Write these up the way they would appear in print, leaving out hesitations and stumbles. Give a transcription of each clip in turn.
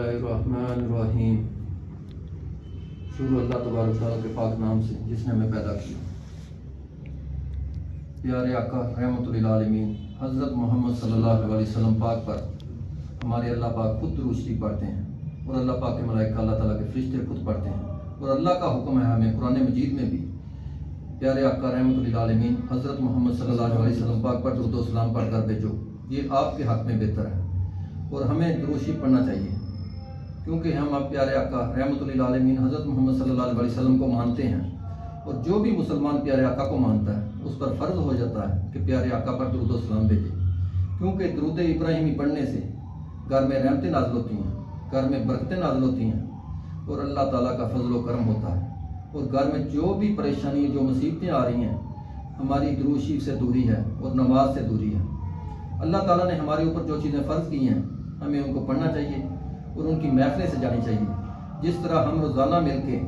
اللہ الرحمن الرحیم۔ شروع اللہ تبارک تعالیٰ کے پاک نام سے جس نے ہمیں پیدا کیا۔ پیارے آقا رحمت للعالمین حضرت محمد صلی اللہ علیہ وسلم پاک پر ہمارے اللہ پاک خود درود شریف پڑھتے ہیں، اور اللہ پاک کے ملائکہ اللہ تعالیٰ کے فرشتے خود پڑھتے ہیں، اور اللہ کا حکم ہے ہمیں قرآن مجید میں بھی پیارے آقا رحمت للعالمین حضرت محمد صلی اللہ علیہ وسلم پاک پر درود و سلام پڑھ کر بھیجو، یہ آپ کے حق میں بہتر ہے، اور ہمیں درود شریف پڑھنا چاہیے، کیونکہ ہم اب پیارے آقا رحمت للعالمین حضرت محمد صلی اللہ علیہ وسلم کو مانتے ہیں، اور جو بھی مسلمان پیارے آقا کو مانتا ہے اس پر فرض ہو جاتا ہے کہ پیارے آقا پر درود و سلام بھیجے، کیونکہ درود ابراہیمی پڑھنے سے گھر میں رحمتیں نازل ہوتی ہیں، گھر میں برکتیں نازل ہوتی ہیں، اور اللہ تعالیٰ کا فضل و کرم ہوتا ہے، اور گھر میں جو بھی پریشانی جو مصیبتیں آ رہی ہیں ہماری درود شریف سے دوری ہے اور نماز سے دوری ہے۔ اللہ تعالیٰ نے ہمارے اوپر جو چیزیں فرض کی ہیں ہمیں ان کو پڑھنا چاہیے اور ان کی محفلیں سے جانی چاہیے، جس طرح ہم روزانہ مل کے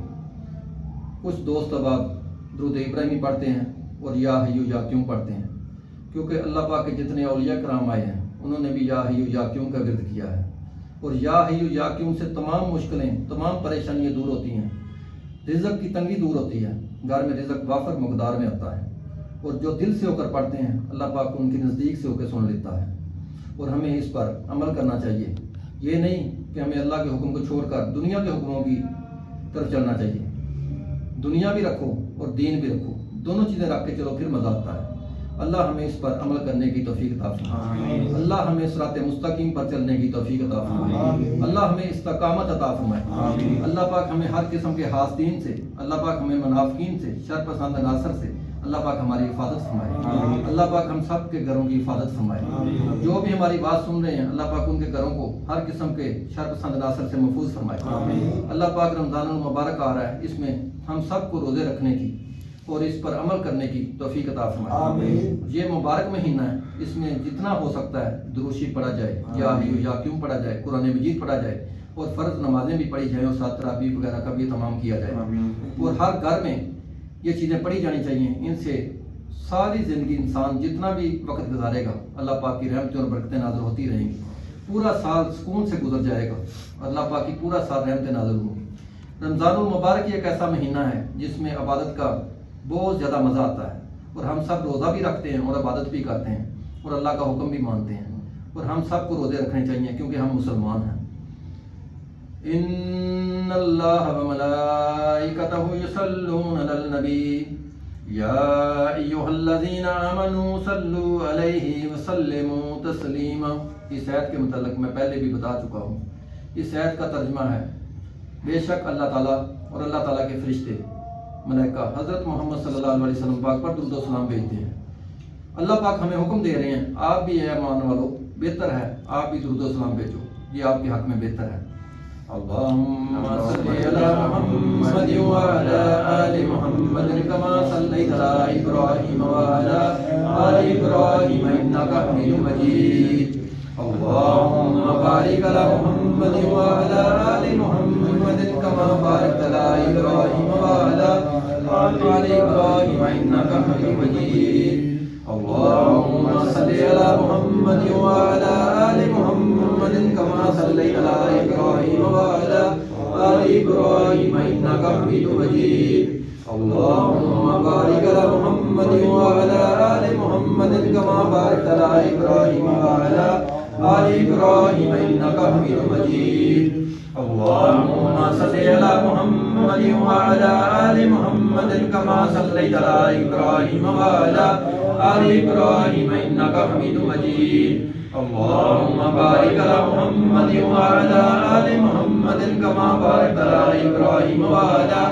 کچھ دوست احباب درود ابراہیمی پڑھتے ہیں اور یا حیو یا کیوں پڑھتے ہیں، کیونکہ اللہ پاک کے جتنے اولیاء کرام آئے ہیں انہوں نے بھی یا حیو یا کیوں کا ورد کیا ہے، اور یا حیو یا کیوں سے تمام مشکلیں تمام پریشانیاں دور ہوتی ہیں، رزق کی تنگی دور ہوتی ہے، گھر میں رزق وافر مقدار میں آتا ہے، اور جو دل سے ہو کر پڑھتے ہیں اللہ پاک ان کے نزدیک سے ہو کے سن لیتا ہے، اور ہمیں اس پر عمل کرنا چاہیے۔ یہ نہیں کہ ہمیں اللہ کے حکم کو چھوڑ کر دنیا کے حکموں کی طرف چلنا چاہیے، دنیا بھی رکھو اور دین بھی رکھو، دونوں چیزیں رکھ کے چلو پھر مزہ آتا ہے۔ اللہ ہمیں اس پر عمل کرنے کی توفیق عطا فرمائے، اللہ ہمیں صراط مستقیم پر چلنے کی توفیق عطا فرمائے، اللہ ہمیں استقامت عطا فرمائے، اللہ پاک ہمیں ہر قسم کے حاسدین سے، اللہ پاک ہمیں منافقین سے، شر پسند عناصر سے اللہ پاک ہماری حفاظت فرمائے، اللہ پاک ہم سب کے گھروں کی حفاظت فرمائے، جو بھی ہماری بات سن رہے ہیں اللہ پاک ان کے گھروں کو ہر قسم کے شر پسند عناصر سے محفوظ فرمائے۔ اللہ پاک رمضان المبارک آ رہا ہے، اس میں ہم سب کو روزے رکھنے کی اور اس پر عمل کرنے کی توفیق عطا فرمائے۔ یہ مبارک مہینہ ہے، اس میں جتنا ہو سکتا ہے درود شریف پڑھا جائے، یا حیو یا کیوں پڑھا جائے، قرآن مجید پڑھا جائے، اور فرض نمازیں بھی پڑھی جائیں، اور ساتھ تراویح وغیرہ کا بھی اہتمام کیا جائے، اور ہر گھر میں یہ چیزیں پڑھی جانی چاہیے۔ ان سے ساری زندگی انسان جتنا بھی وقت گزارے گا اللہ پاک کی رحمتیں اور برکتیں نازل ہوتی رہیں گی، پورا سال سکون سے گزر جائے گا، اللہ پاک کی پورا سال رحمتیں نازل ہوں گی۔ رمضان المبارک ایک ایسا مہینہ ہے جس میں عبادت کا بہت زیادہ مزہ آتا ہے، اور ہم سب روزہ بھی رکھتے ہیں اور عبادت بھی کرتے ہیں اور اللہ کا حکم بھی مانتے ہیں، اور ہم سب کو روزے رکھنے چاہیے کیونکہ ہم مسلمان ہیں۔ ان اللہ وملائکتہ یصلون علی النبی یا ایھا الذین آمنوا صلوا علیہ وسلموا تسلیما۔ اس آیت کے متعلق میں پہلے بھی بتا چکا ہوں، اس آیت کا ترجمہ ہے بے شک اللہ تعالیٰ اور اللہ تعالیٰ کے فرشتے ملائکہ حضرت محمد صلی اللہ علیہ وسلم پاک پر درود و سلام بھیجتے ہیں۔ اللہ پاک ہمیں حکم دے رہے ہیں آپ بھی اے ایمان والو بہتر ہے آپ بھی درود و سلام بھیجو، یہ آپ کے حق میں بہتر ہے۔ اللہم صلی علی محمد وعلی آل محمد کما صلیت علی ابراہیم وعلی آل ابراہیم انک حمید مجید۔ اللہم بارک علی محمد وعلی آل محمد کما بارکت علی ابراہیم وعلی آل ابراہیم انک حمید مجید۔ اللہم صلی علی محمد وعلی آل محمد کما صلیت علی ابراہیم وعلی آل ابراہیم انک حمید مجید۔ اللہم بارک علی محمد وعلی آل محمد کما بارکت علی ابراہیم وعلی آل ابراہیم انک حمید مجید۔ اللہم صلی علی محمد وعلی آل محمد کما صلیت علی ابراہیم وعلی آل ابراہیم انک حمید مجید۔ اللہم بارک علی محمد وعلی آل محمد کما بارکت علی ابراہیم وعلی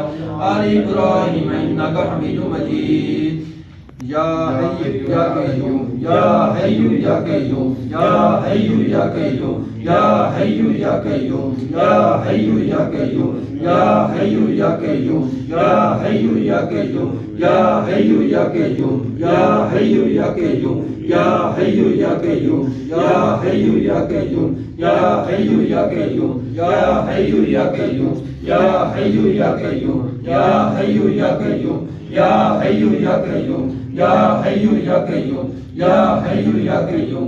آل ابراہیم انک حمید مجید۔ یا حی یا قیوم یا حی یا قیوم یا حی یا قیوم یا حی یا قیوم یا حی یا قیوم یا حی یا قیوم یا حی یا قیوم یا حی یا قیوم یا حی یا قیوم یا حی یا قیوم یا حی یا قیوم یا حی یا قیوم یا حی یا قیوم یا حی یا قیوم یا حی یا قیوم یا حی یا قیوم یا حی یا قیوم یا حی یا قیوم